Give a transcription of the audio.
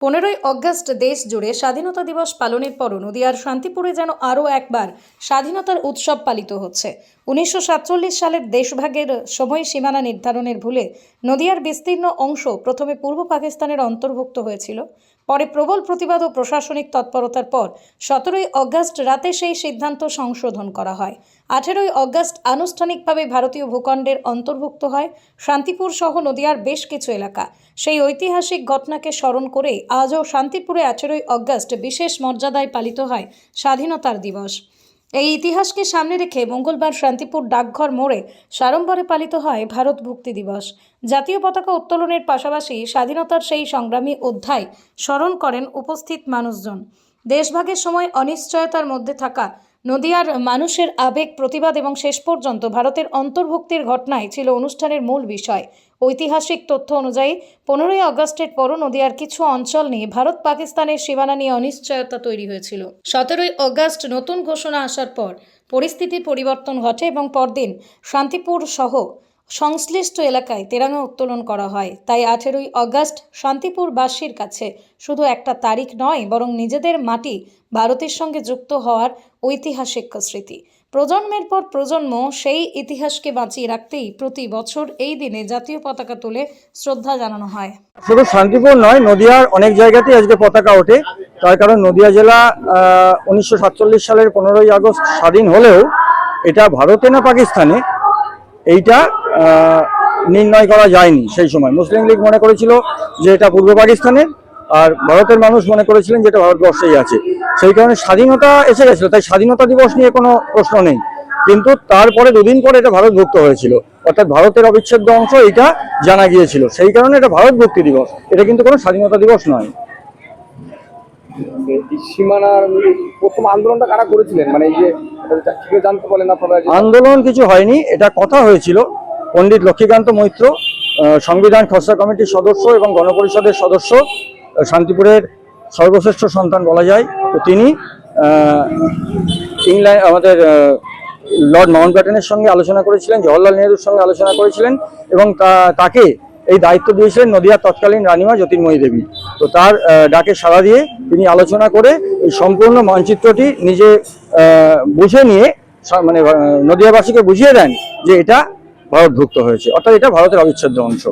15ই August দেশ জুড়ে স্বাধীনতা দিবস পালনের পর নদিয়ার শান্তিপুরে যেন আরও একবার স্বাধীনতার উৎসব পালিত হচ্ছে। 1947 সালের দেশভাগের সময় সীমানা নির্ধারণের ভুলে নদিয়ার বিস্তীর্ণ অংশ প্রথমে পূর্ব পাকিস্তানের অন্তর্ভুক্ত হয়েছিল। পরে প্রবল প্রতিবাদ ও প্রশাসনিক তৎপরতার পর 17ই অগস্ট রাতে সেই সিদ্ধান্ত সংশোধন করা হয়। 18ই অগস্ট আনুষ্ঠানিকভাবে ভারতীয় ভূখণ্ডের অন্তর্ভুক্ত হয় শান্তিপুর সহ নদিয়ার বেশ কিছু এলাকা। সেই ঐতিহাসিক ঘটনাকে স্মরণ করে আজও শান্তিপুরে 18ই অগস্ট বিশেষ মর্যাদায় পালিত হয় স্বাধীনতার দিবস। এই ইতিহাসকে সামনে রেখে মঙ্গলবার শান্তিপুর ডাকঘর মোড়ে সাড়ম্বরে পালিত হয় ভারত ভুক্তি দিবস। জাতীয় পতাকা উত্তোলনের পাশাপাশি স্বাধীনতার সেই সংগ্রামী অধ্যায় স্মরণ করেন উপস্থিত মানুষজন। দেশভাগের সময় অনিশ্চয়তার মধ্যে থাকা নদিয়ার মানুষের আবেগ, প্রতিবাদ এবং শেষ পর্যন্ত ভারতের অন্তর্ভুক্তির ঘটনাই ছিল অনুষ্ঠানের মূল বিষয়। ঐতিহাসিক তথ্য অনুযায়ী 15ই অগস্টের পরও নদিয়ার কিছু অঞ্চল নিয়ে ভারত পাকিস্তানের সীমানা নিয়ে অনিশ্চয়তা তৈরি হয়েছিল। 17ই অগস্ট নতুন ঘোষণা আসার পর পরিস্থিতির পরিবর্তন ঘটে এবং পরদিন শান্তিপুর সহ সংশ্লিষ্ট এলাকায় তেরাঙ্গা উত্তোলন করা হয়। তাই 18ই অগস্ট শান্তিপুরবাসীর কাছে শুধু একটা তারিখ নয়, বরং নিজেদের মাটি ভারতের সঙ্গে যুক্ত হওয়ার ঐতিহাসিক স্মৃতি। প্রজন্মের পর প্রজন্ম সেই ইতিহাসকে বাঁচিয়ে রাখতেই প্রতি বছর এই দিনে জাতীয় পতাকা তুলে শ্রদ্ধা জানানো হয়। শুধু শান্তিপুর নয়, নদিয়ার অনেক জায়গাতেই আজকে পতাকা ওঠে। তার কারণ নদিয়া জেলা 1947 সালের 15ই আগস্ট স্বাধীন হলেও এটা ভারতে না পাকিস্তানে এইটা নির্ণয় করা যায়নি। সেই সময় মুসলিম লীগ মনে করেছিল যে এটা পূর্ব পাকিস্তানের, আর ভারতের মানুষ মনে করেছিলেন যে এটা ভারতবর্ষেই আছে। সেই কারণে স্বাধীনতা এসে গেছিল, তাই স্বাধীনতা দিবস নিয়ে কোনো প্রশ্ন নেই। কিন্তু তারপরে দুদিন পরে এটা ভারতভুক্ত হয়েছিল, অর্থাৎ ভারতের অবিচ্ছেদ্য অংশ এটা জানা গিয়েছিল। সেই কারণে এটা ভারত ভুক্তি দিবস, এটা কিন্তু কোনো স্বাধীনতা দিবস নয়। সীমানার প্রথম আন্দোলনটা কারা করেছিলেন, মানে এই যে জানতে পারলেন আপনারা? আন্দোলন কিছু হয়নি, এটা কথা হয়েছিল। পণ্ডিত লক্ষ্মীকান্ত মৈত্র সংবিধান খসড়া কমিটির সদস্য এবং গণপরিষদের সদস্য, শান্তিপুরের সর্বশ্রেষ্ঠ সন্তান বলা যায়। তো তিনি ইংল্যান্ড আমাদের লর্ড মাউন্টব্যাটেনের সঙ্গে আলোচনা করেছিলেন, জওহরলাল নেহরুর সঙ্গে আলোচনা করেছিলেন এবং তাকে এই দায়িত্ব দিয়েছিলেন নদিয়ার তৎকালীন রানীমা জ্যোতির্ময়ী দেবী। তো তার ডাকে সাড়া দিয়ে তিনি আলোচনা করে এই সম্পূর্ণ মানচিত্রটি নিজে বুঝে নিয়ে মানে নদিয়াবাসীকে বুঝিয়ে দেন যে এটা ভারতভুক্ত হয়েছে, অর্থাৎ এটা ভারতের অবিচ্ছেদ্য অংশ।